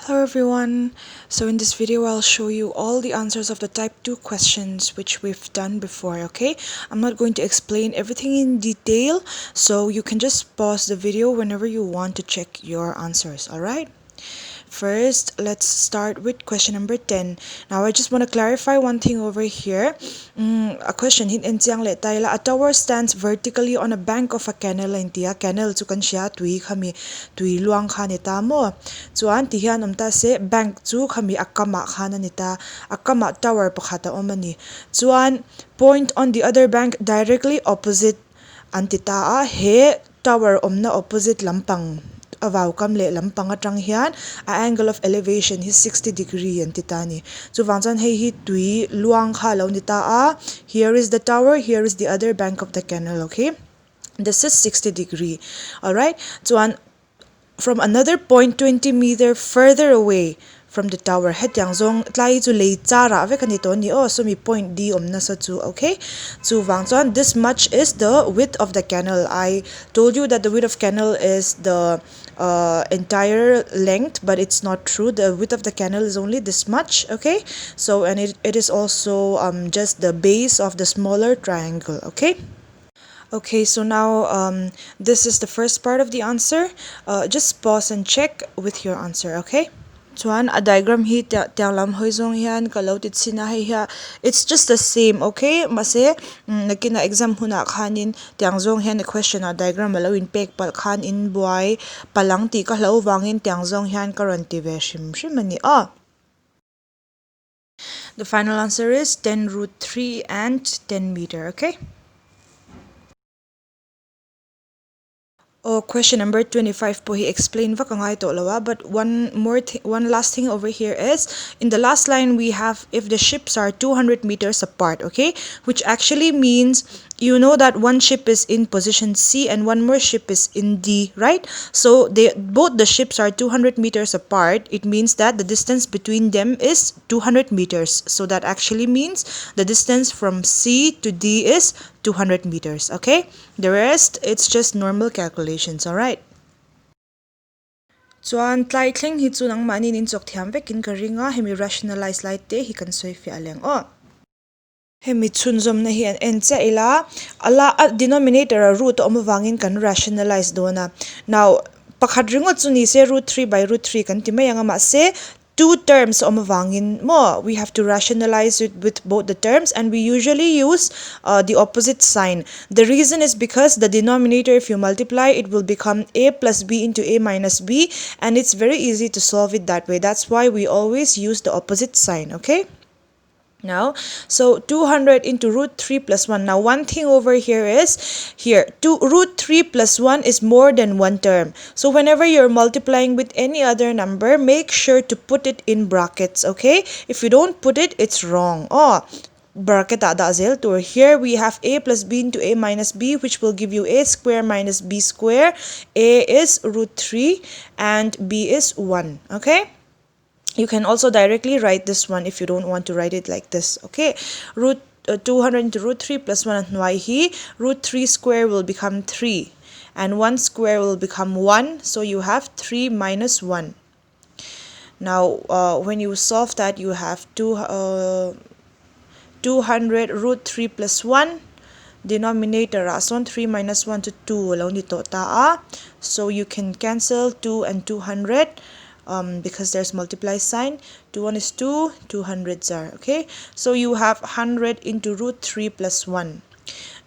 Hello everyone. So in this video I'll show you all the answers of the type 2 questions which we've done before, okay? I'm not going to explain everything in detail, so you can just pause the video whenever you want to check your answers, alright? First, let's start with question number 10. Now, I just want to clarify one thing over here. A question, a tower stands vertically on a bank of a canal. Canal chu kan siya tui khami tui luang kha nita mo. Chuan ti hian se bank chu khami akama khana nita akama tower pakhata omani. Chuan point on the other bank directly opposite antita he tower omna opposite lampang. Avaw kamle lampang atang hian a angle of elevation is 60 degree an titani chu wangchan hei hi tui luang kha lo nita here is the tower, here is the other bank of the canal, okay? This is 60 degree. All right, so from another point 20 meter further away from the tower hetyang zong tlai chu lei chara ve kanito ni so mi point d omna sa chu, okay? Chu wangchan this much is the width of the canal. I told you that the width of canal is the entire length, but it's not true. The width of the canal is only this much, okay? So and it is also just the base of the smaller triangle, okay? Okay, so now this is the first part of the answer. Just pause and check with your answer, okay? Chuan a diagram hi tiang lam hoi zong hian kalotit sina hei hi it's just the same, okay? Mase nakina exam huna khanin tiang zong hian a question a diagram alo in pek pal khan in buai palang ti ka hlo wangin tiang zong hian karon ti ve shim shimani The final answer is 10 root 3 and 10 meter, okay? Question number 25 po, he explained va kangay to lawa, but one last thing over here is in the last line we have if the ships are 200 meters apart, okay? Which actually means you know that one ship is in position C and one more ship is in D, right? So both the ships are 200 meters apart. It means that the distance between them is 200 meters. So that actually means the distance from C to D is 200 meters, okay? The rest, it's just normal calculations, alright? Chuan tlai tling hi chu nang mani nin chok thiam vekin ka ringa hemi rationalize lai te hi kan soi fi aleng hemi chunzom na hi an cha ila ala denominator a root omawangin kan rationalize dona. Now pakhat ringo chuni se root 3 by root 3 kan ti mayanga ma se two terms omawangin mo. We have to rationalize it with both the terms, and we usually use the opposite sign. The reason is because the denominator, if you multiply, it will become a plus b into a minus b, and it's very easy to solve it that way. That's why we always use the opposite sign, okay? Now, so 200 into root 3 plus 1. Now, one thing over here is, root 3 plus 1 is more than one term. So, whenever you're multiplying with any other number, make sure to put it in brackets, okay? If you don't put it, it's wrong. Bracket adazel to here we have a plus b into a minus b, which will give you a square minus b square. A is root 3 and b is 1, okay? You can also directly write this one if you don't want to write it like this, okay? Root 200 into root 3 plus 1 and y he root 3 square will become 3 and 1 square will become 1, so you have 3 minus 1. Now when you solve that, you have 200 root 3 plus 1 denominator rason 3 minus 1 to 2 wala nito ta so you can cancel 2 and 200 because there's multiply sign. 2 1 is 2, 200s are, okay? So you have 100 into root 3 plus 1.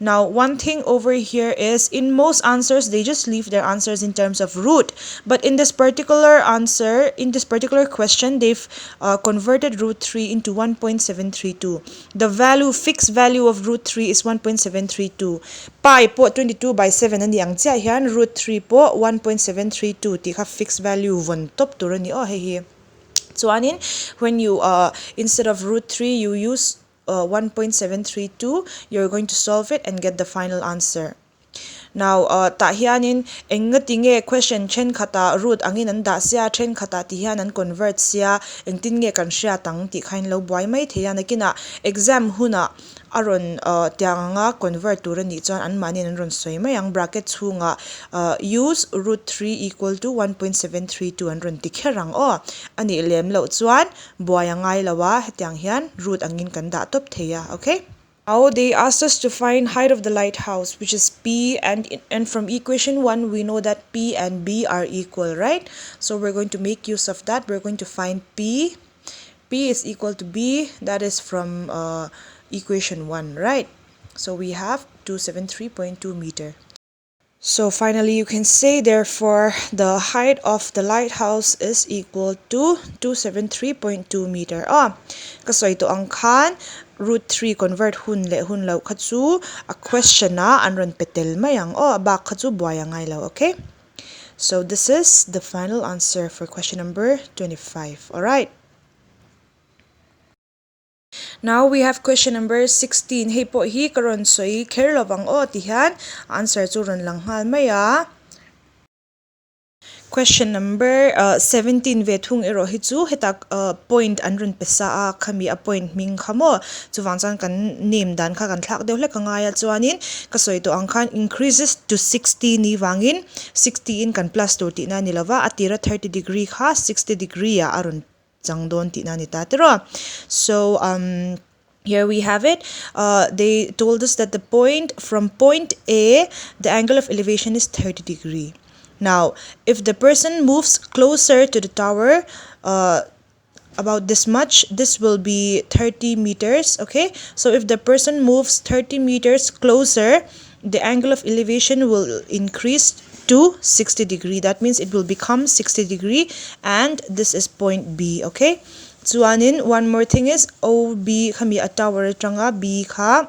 Now, one thing over here is, in most answers, they just leave their answers in terms of root. But in this particular answer, in this particular question, they've converted root 3 into 1.732. The fixed value of root 3 is 1.732. Pi po 22 by 7 and yang jia hian root 3 po 1.732. Tika fixed value one top to rani here. So anin, when you instead of root 3, you use 1.732, you're going to solve it and get the final answer. Now ta hianin enga tinge question chen khata root angin an da sia chen khata ti hian an convert sia engtin nge kan hria tang ti khain lo buai mai theya nakina exam huna aron tianga convert turani chuan an manin an ron soi mai ang bracket chunga use root 3 equal to 1.732 an ron tikherang o ani lem lo chuan buai angai lawa hetiang hian root angin kan da top theya. Okay, now they asked us to find height of the lighthouse, which is P, and from equation 1 we know that P and B are equal, right? So we're going to make use of that. We're going to find P. P is equal to B, that is from equation 1, right? So we have 273.2 meter. So finally you can say therefore the height of the lighthouse is equal to 273.2 meter. Kaso ito ang kan root 3 convert hun le hun law khatsu a question na anron petel mayang ba khatsu buaya ngai law. Okay, so this is the final answer for question number 25. All right, now we have question number 16. Hey po hi karon soi kherlowang tihan answer chu ron lang hal maya. Question number 17 ve thung ero hi chu hetak point anrun pesa a khami a point ming khamo chuwang chan kan name dan kha kan thlak deuh hlek anga ya chuanin ka soi to ang khan increases to 60 ni wangin 60 in kan plus to ti na ni lawa atira 30 degree kha 60 degree a arun changdon ti na ni ta tero. So here we have it. They told us that the point from point A, the angle of elevation is 30 degree. Now, if the person moves closer to the tower, about this much, this will be 30 meters. Okay, so if the person moves 30 meters closer, the angle of elevation will increase to 60 degree. That means it will become 60 degree, and this is point B. Okay, chuanin one more thing is OB kami a tower tanga B kha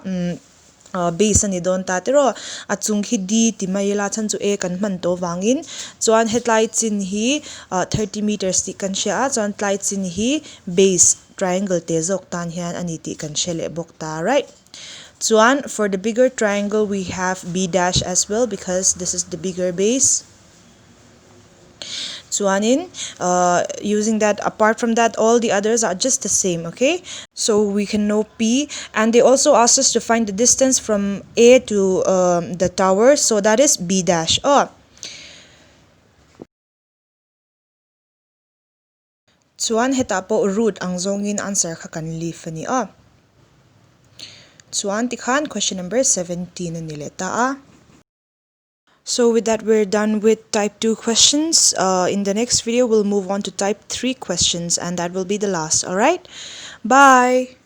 base ani don ta tero achung hi d ti mai la chan chu a kan man to wangin chuan headlight chin hi 30 meters ti kan sha chuan tlai chin hi base triangle te jok tan hian ani ti kan shele bok ta, right? Chuan for the bigger triangle we have b dash as well because this is the bigger base. Chuanin using that, apart from that, all the others are just the same. Okay, so we can know P, and they also asked us to find the distance from A to the tower, so that is B dash. Chuan heta po root ang zongin answer kha kan leave ani chuan tikhan question number 17 ani leta So with that, we're done with type 2 questions. In the next video, we'll move on to type 3 questions, and that will be the last. All right, bye.